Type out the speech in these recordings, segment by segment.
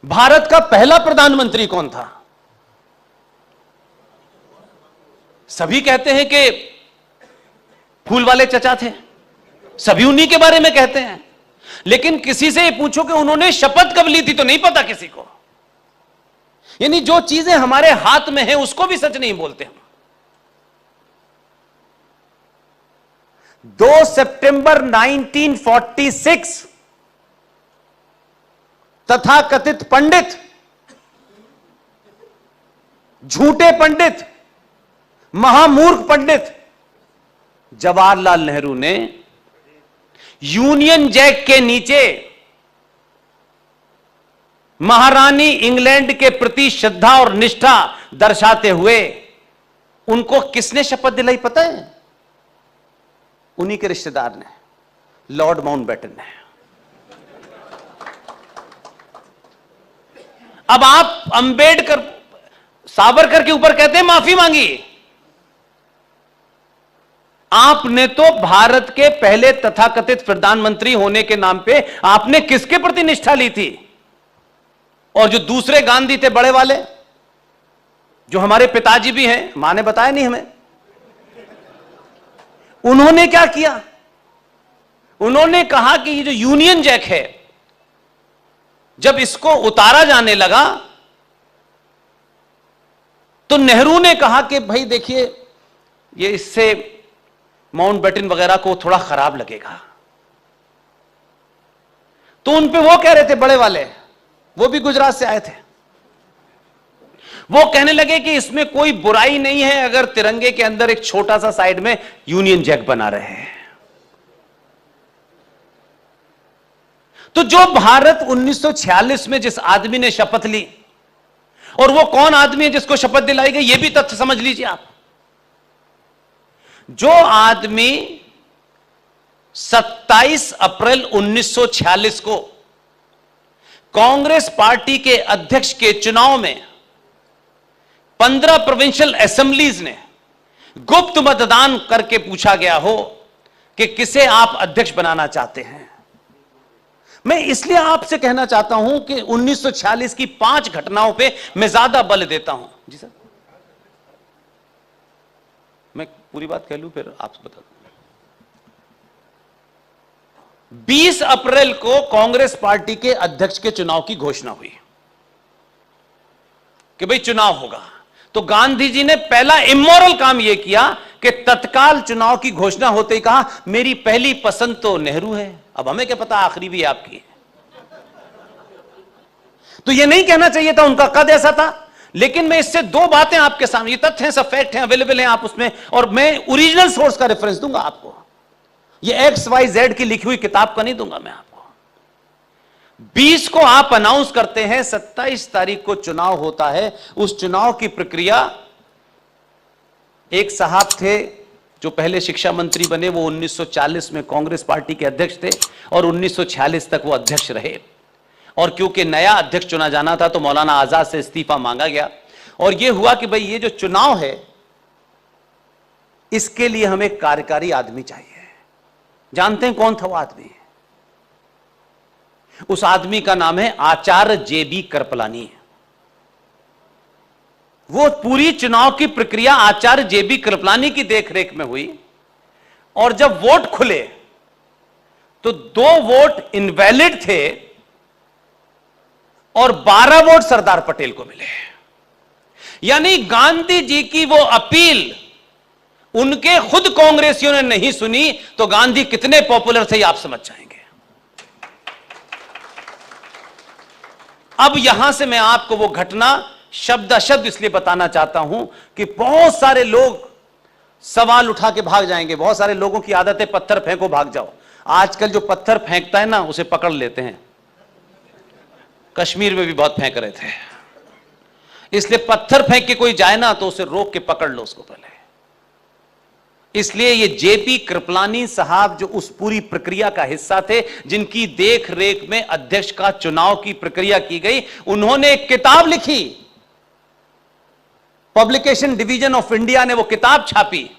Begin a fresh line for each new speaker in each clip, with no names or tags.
भारत का पहला प्रधानमंत्री कौन था? सभी कहते हैं कि फूल वाले चचा थे, सभी उन्हीं के बारे में कहते हैं, लेकिन किसी से पूछो कि उन्होंने शपथ कब ली थी तो नहीं पता किसी को। यानी जो चीजें हमारे हाथ में हैं उसको भी सच नहीं बोलते हम। 2 सितंबर 1946 तथाकथित पंडित, झूठे पंडित, महामूर्ख पंडित जवाहरलाल नेहरू ने यूनियन जैक के नीचे महारानी इंग्लैंड के प्रति श्रद्धा और निष्ठा दर्शाते हुए उनको किसने शपथ दिलाई पता है? उन्हीं के रिश्तेदार ने, लॉर्ड माउंटबेटन ने। अब आप अंबेडकर, सावरकर के ऊपर कहते हैं माफी मांगी। आपने तो भारत के पहले तथाकथित प्रधानमंत्री होने के नाम पे आपने किसके प्रति निष्ठा ली थी? और जो दूसरे गांधी थे बड़े वाले, जो हमारे पिताजी भी हैं, मां ने बताया नहीं हमें, उन्होंने क्या किया? उन्होंने कहा कि ये जो यूनियन जैक है, जब इसको उतारा जाने लगा तो नेहरू ने कहा कि भाई देखिए, ये इससे माउंटबेटन वगैरह को थोड़ा खराब लगेगा। तो उन पे वो कह रहे थे बड़े वाले, वो भी गुजरात से आए थे, वो कहने लगे कि इसमें कोई बुराई नहीं है अगर तिरंगे के अंदर एक छोटा सा साइड में यूनियन जैक बना रहे हैं। तो जो भारत 1946 में जिस आदमी ने शपथ ली, और वो कौन आदमी है जिसको शपथ दिलाई गई, ये भी तथ्य समझ लीजिए आप। जो आदमी 27 अप्रैल 1946 को कांग्रेस पार्टी के अध्यक्ष के चुनाव में 15 प्रोविंशियल असेंबलीज ने गुप्त मतदान करके पूछा गया हो कि किसे आप अध्यक्ष बनाना चाहते हैं। मैं इसलिए आपसे कहना चाहता हूं कि 1946 की 5 घटनाओं पे मैं ज्यादा बल देता हूं। जी सर, मैं पूरी बात कह लूं फिर आप बता दो। 20 अप्रैल को कांग्रेस पार्टी के अध्यक्ष के चुनाव की घोषणा हुई कि भाई चुनाव होगा। तो गांधी जी ने पहला इमोरल काम यह किया कि तत्काल चुनाव की घोषणा होते ही कहा मेरी पहली पसंद तो नेहरू है। अब हमें क्या पता आखिरी भी आपकी है। तो यह नहीं कहना चाहिए था, उनका कद ऐसा था। लेकिन मैं इससे 2 बातें आपके सामने, ये तथ्य हैं, सब फैक्ट हैं, अवेलेबल हैं आप उसमें, और मैं ओरिजिनल सोर्स का रेफरेंस दूंगा आपको। ये XYZ की लिखी हुई किताब का नहीं दूंगा मैं आपको। 20 को आप अनाउंस करते हैं, 27 तारीख को चुनाव होता है। उस चुनाव की प्रक्रिया, एक साहब थे जो पहले शिक्षा मंत्री बने, वो 1940 में कांग्रेस पार्टी के अध्यक्ष थे और 1946 तक वो अध्यक्ष रहे। और क्योंकि नया अध्यक्ष चुना जाना था तो मौलाना आजाद से इस्तीफा मांगा गया और यह हुआ कि भाई ये जो चुनाव है इसके लिए हमें कार्यकारी आदमी चाहिए। जानते हैं कौन था वो आदमी? उस आदमी का नाम है आचार्य JB कृपलानी। वो पूरी चुनाव की प्रक्रिया आचार्य JB कृपलानी की देखरेख में हुई और जब वोट खुले तो 2 वोट इनवैलिड थे और 12 वोट सरदार पटेल को मिले। यानी गांधी जी की वो अपील उनके खुद कांग्रेसियों ने नहीं सुनी तो गांधी कितने पॉपुलर थे आप समझ जाएंगे। अब यहां से मैं आपको वो घटना शब्द इसलिए बताना चाहता हूं कि बहुत सारे लोग सवाल उठा के भाग जाएंगे। बहुत सारे लोगों की आदत है पत्थर फेंको भाग जाओ। आजकल जो पत्थर फेंकता है ना उसे पकड़ लेते हैं। कश्मीर में भी बहुत फेंक रहे थे, इसलिए पत्थर फेंक के कोई जाए ना तो उसे रोक के पकड़ लो उसको पहले। इसलिए ये JB कृपलानी साहब जो उस पूरी प्रक्रिया का हिस्सा थे, जिनकी देख रेख में अध्यक्ष का चुनाव की प्रक्रिया की गई, उन्होंने एक किताब लिखी। पब्लिकेशन डिवीजन ऑफ इंडिया ने वो किताब छापी।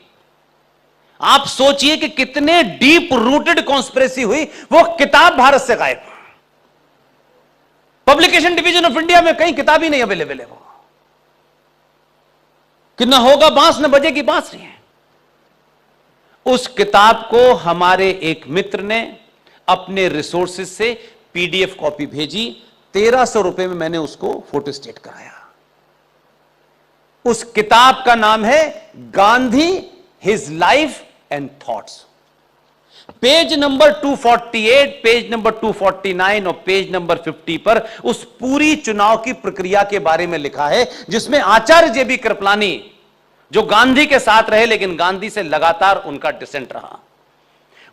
आप सोचिए कि कितने डीप रूटेड कॉन्स्पिरेसी हुई। वो किताब भारत से गायब। पब्लिकेशन डिवीजन ऑफ इंडिया में कहीं किताब ही नहीं अवेलेबल है वो, कि ना होगा बांस न बजेगी बांसुरी है। उस किताब को हमारे एक मित्र ने अपने रिसोर्सेज से पीडीएफ कॉपी भेजी, 1300 रुपए में मैंने उसको फोटोस्टेट कराया। उस किताब का नाम है Gandhi, his life and thoughts. Page number 248, page number 249 और पेज नंबर 50 पर उस पूरी चुनाव की प्रक्रिया के बारे में लिखा है, जिसमें आचार्य जेबी कृपलानी जो गांधी के साथ रहे लेकिन गांधी से लगातार उनका डिसेंट रहा,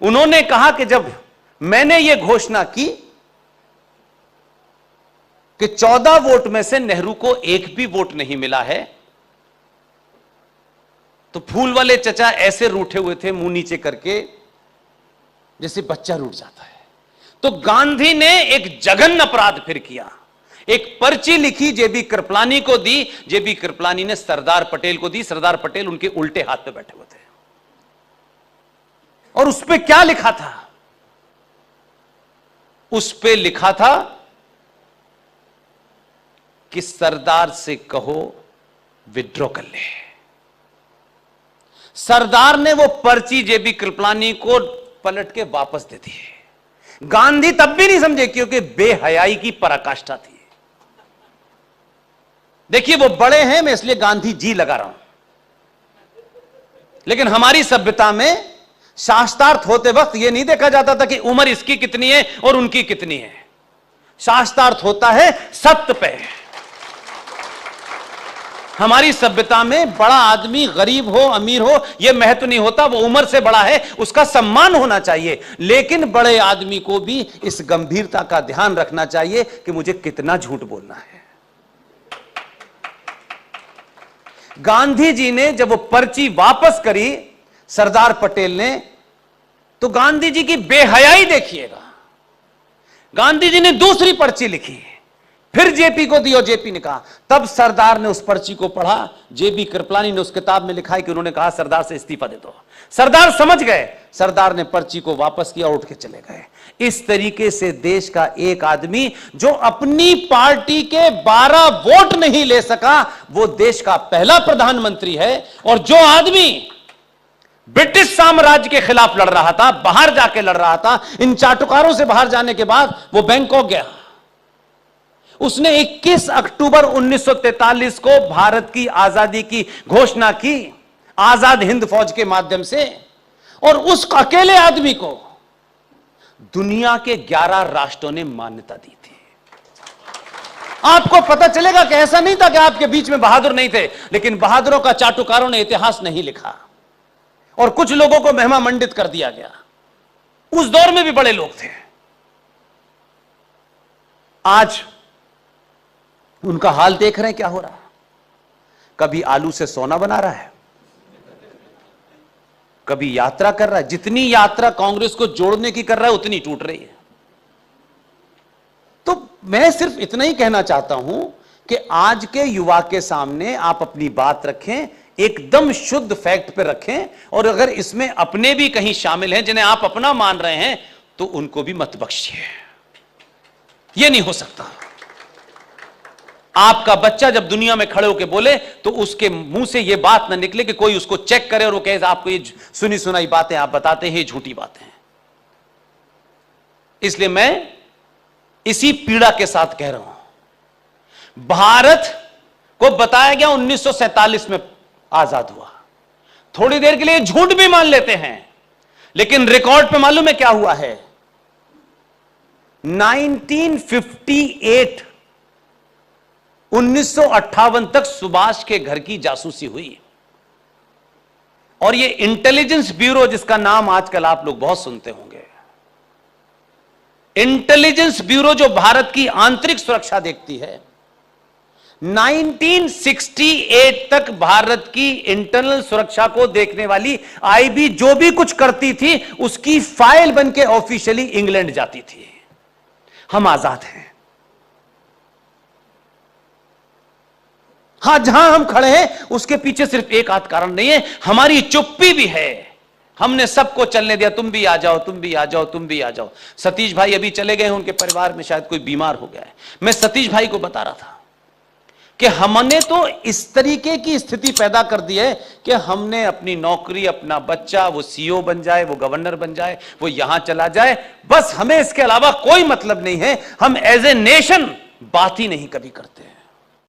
उन्होंने कहा कि जब मैंने यह घोषणा की कि 14 वोट में से नेहरू को एक भी वोट नहीं मिला है, तो फूल वाले चचा ऐसे रूठे हुए थे मुंह नीचे करके जैसे बच्चा रूठ जाता है। तो गांधी ने एक जघन्य अपराध फिर किया, एक पर्ची लिखी, जेबी कृपलानी को दी, जेबी कृपलानी ने सरदार पटेल को दी, सरदार पटेल उनके उल्टे हाथ पे बैठे हुए थे। और उस पे क्या लिखा था? उस पे लिखा था कि सरदार से कहो विड्रॉ कर ले। सरदार ने वो पर्ची जेबी कृपलानी को पलट के वापस दे दी। गांधी तब भी नहीं समझे क्योंकि बेहयाई की पराकाष्ठा थी। देखिए वो बड़े हैं, मैं इसलिए गांधी जी लगा रहा हूं, लेकिन हमारी सभ्यता में शास्त्रार्थ होते वक्त यह नहीं देखा जाता था कि उम्र इसकी कितनी है और उनकी कितनी है। शास्त्रार्थ होता है सत्य पे। हमारी सभ्यता में बड़ा आदमी गरीब हो अमीर हो यह महत्व नहीं होता, वो उम्र से बड़ा है उसका सम्मान होना चाहिए, लेकिन बड़े आदमी को भी इस गंभीरता का ध्यान रखना चाहिए कि मुझे कितना झूठ बोलना है। गांधी जी ने जब वो पर्ची वापस करी सरदार पटेल ने, तो गांधी जी की बेहयाई देखिएगा। गांधी जी ने दूसरी पर्ची लिखी, फिर जेपी को दी और जेपी ने कहा, तब सरदार ने उस पर्ची को पढ़ा। जेबी कृपलानी ने उस किताब में लिखा है कि उन्होंने कहा सरदार से इस्तीफा दे दो। सरदार समझ गए, सरदार ने पर्ची को वापस किया, उठ के चले गए। इस तरीके से देश का एक आदमी जो अपनी पार्टी के 12 वोट नहीं ले सका, वो देश का पहला प्रधानमंत्री है। और जो आदमी ब्रिटिश साम्राज्य के खिलाफ लड़ रहा था, बाहर जाके लड़ रहा था, इन चाटुकारों से बाहर जाने के बाद वो बैंकॉक गया। उसने 21 अक्टूबर 1943 को भारत की आजादी की घोषणा की आजाद हिंद फौज के माध्यम से, और उस अकेले आदमी को दुनिया के 11 राष्ट्रों ने मान्यता दी थी। आपको पता चलेगा कि ऐसा नहीं था कि आपके बीच में बहादुर नहीं थे, लेकिन बहादुरों का चाटुकारों ने इतिहास नहीं लिखा और कुछ लोगों को महिमा मंडित कर दिया गया। उस दौर में भी बड़े लोग थे। आज उनका हाल देख रहे हैं क्या हो रहा। कभी आलू से सोना बना रहा है, कभी यात्रा कर रहा है। जितनी यात्रा कांग्रेस को जोड़ने की कर रहा है उतनी टूट रही है। तो मैं सिर्फ इतना ही कहना चाहता हूं कि आज के युवा के सामने आप अपनी बात रखें, एकदम शुद्ध फैक्ट पे रखें, और अगर इसमें अपने भी कहीं शामिल हैं जिन्हें आप अपना मान रहे हैं तो उनको भी मत बख्शिए। यह नहीं हो सकता। आपका बच्चा जब दुनिया में खड़े होकर बोले तो उसके मुंह से यह बात ना निकले कि कोई उसको चेक करे और वो कहे आपको ये सुनी सुनाई बातें आप बताते हैं, ये झूठी बातें हैं। इसलिए मैं इसी पीड़ा के साथ कह रहा हूं, भारत को बताया गया 1947 में आजाद हुआ। थोड़ी देर के लिए झूठ भी मान लेते हैं, लेकिन रिकॉर्ड पे मालूम है क्या हुआ है? 1958 1958 तक सुभाष के घर की जासूसी हुई, और ये इंटेलिजेंस ब्यूरो जिसका नाम आजकल आप लोग बहुत सुनते होंगे, इंटेलिजेंस ब्यूरो जो भारत की आंतरिक सुरक्षा देखती है, 1968 तक भारत की इंटरनल सुरक्षा को देखने वाली आईबी जो भी कुछ करती थी उसकी फाइल बनके ऑफिशियली इंग्लैंड जाती थी। हम आजाद हैं। हां, जहां हम खड़े हैं उसके पीछे सिर्फ एक आध कारण नहीं है, हमारी चुप्पी भी है। हमने सबको चलने दिया, तुम भी आ जाओ, तुम भी आ जाओ, तुम भी आ जाओ। सतीश भाई अभी चले गए हैं, उनके परिवार में शायद कोई बीमार हो गया है। मैं सतीश भाई को बता रहा था कि हमने तो इस तरीके की स्थिति पैदा कर दी है कि हमने अपनी नौकरी, अपना बच्चा, वो सीईओ बन जाए, वो गवर्नर बन जाए, वो यहां चला जाए, बस हमें इसके अलावा कोई मतलब नहीं है। हम एज ए नेशन बात ही नहीं कभी करते हैं।